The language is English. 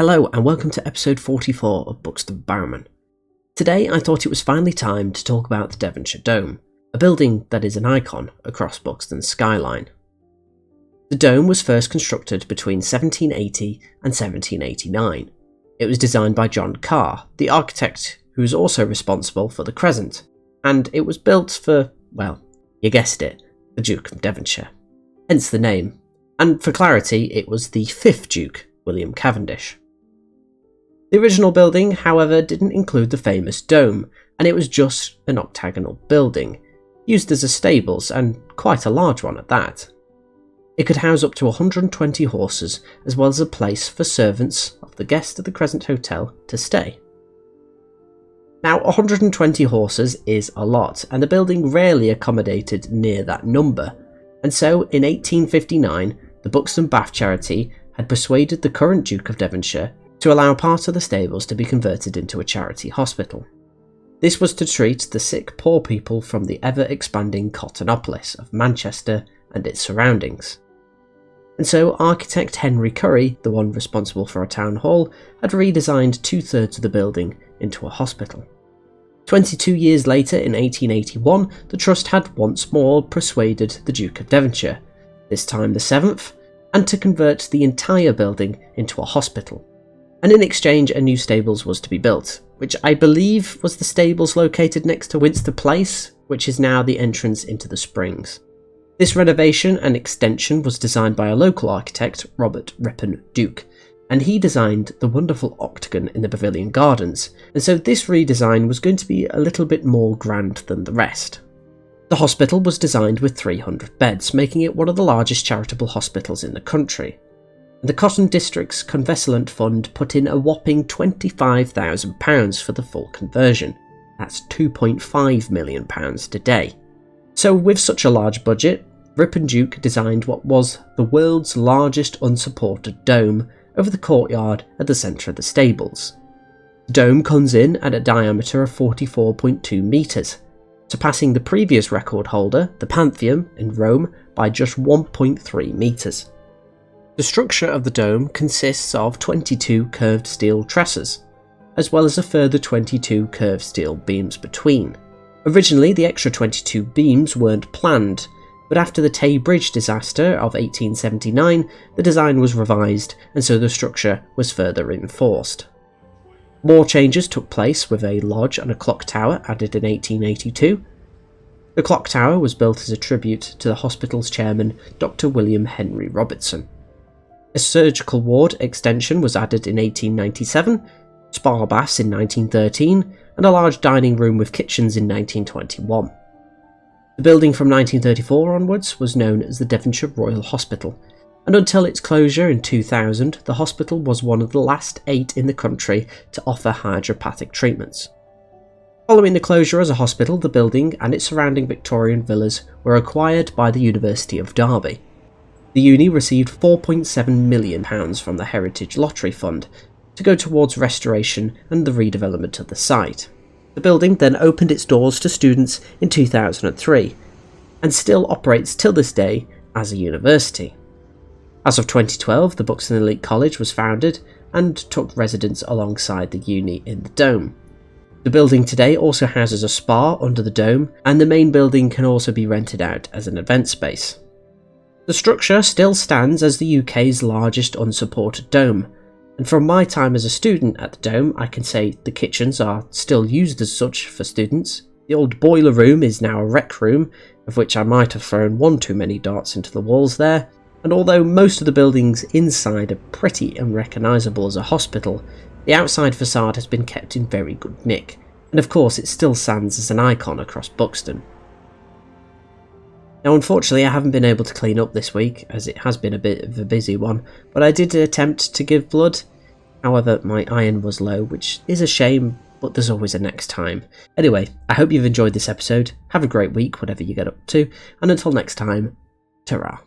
Hello and welcome to episode 44 of Buxton Barrow Man. Today I thought it was finally time to talk about the Devonshire Dome, a building that is an icon across Buxton's skyline. The dome was first constructed between 1780 and 1789. It was designed by John Carr, the architect who was also responsible for the crescent, and it was built for, well, you guessed it, the Duke of Devonshire. Hence the name, and for clarity it was the 5th Duke, William Cavendish. The original building, however, didn't include the famous dome, and it was just an octagonal building, used as a stables, and quite a large one at that. It could house up to 120 horses, as well as a place for servants of the guests of the Crescent Hotel to stay. Now, 120 horses is a lot, and the building rarely accommodated near that number, and so in 1859, the Buxton Bath charity had persuaded the current Duke of Devonshire to allow part of the stables to be converted into a charity hospital. This was to treat the sick poor people from the ever-expanding Cottonopolis of Manchester and its surroundings. And so architect Henry Curry, the one responsible for a town hall, had redesigned 2/3 of the building into a hospital. 22 years later, in 1881, the trust had once more persuaded the Duke of Devonshire, this time the 7th, and to convert the entire building into a hospital. And in exchange a new stables was to be built, which I believe was the stables located next to Winster Place, which is now the entrance into the Springs. This renovation and extension was designed by a local architect, Robert Ripon Duke, and he designed the wonderful octagon in the Pavilion Gardens, and so this redesign was going to be a little bit more grand than the rest. The hospital was designed with 300 beds, making it one of the largest charitable hospitals in the country. The Cotton District's Convalescent Fund put in a whopping £25,000 for the full conversion. That's £2.5 million today. So with such a large budget, Ripon Duke designed what was the world's largest unsupported dome over the courtyard at the centre of the stables. The dome comes in at a diameter of 44.2 metres, surpassing the previous record holder, the Pantheon in Rome, by just 1.3 metres. The structure of the dome consists of 22 curved steel trusses, as well as a further 22 curved steel beams between. Originally, the extra 22 beams weren't planned, but after the Tay Bridge disaster of 1879, the design was revised, and so the structure was further reinforced. More changes took place, with a lodge and a clock tower added in 1882. The clock tower was built as a tribute to the hospital's chairman, Dr. William Henry Robertson. A surgical ward extension was added in 1897, spa baths in 1913, and a large dining room with kitchens in 1921. The building from 1934 onwards was known as the Devonshire Royal Hospital, and until its closure in 2000, the hospital was one of the last 8 in the country to offer hydropathic treatments. Following the closure as a hospital, the building and its surrounding Victorian villas were acquired by the University of Derby. The uni received £4.7 million from the Heritage Lottery Fund to go towards restoration and the redevelopment of the site. The building then opened its doors to students in 2003 and still operates till this day as a university. As of 2012, the Buxton Elite College was founded and took residence alongside the uni in the dome. The building today also houses a spa under the dome, and the main building can also be rented out as an event space. The structure still stands as the UK's largest unsupported dome, and from my time as a student at the dome I can say the kitchens are still used as such for students. The old boiler room is now a rec room, of which I might have thrown one too many darts into the walls there, and although most of the buildings inside are pretty unrecognisable as a hospital, the outside facade has been kept in very good nick, and of course it still stands as an icon across Buxton. Now unfortunately I haven't been able to clean up this week, as it has been a bit of a busy one, but I did attempt to give blood. However, my iron was low, which is a shame, but there's always a next time. Anyway, I hope you've enjoyed this episode, have a great week whatever you get up to, and until next time, ta-ra.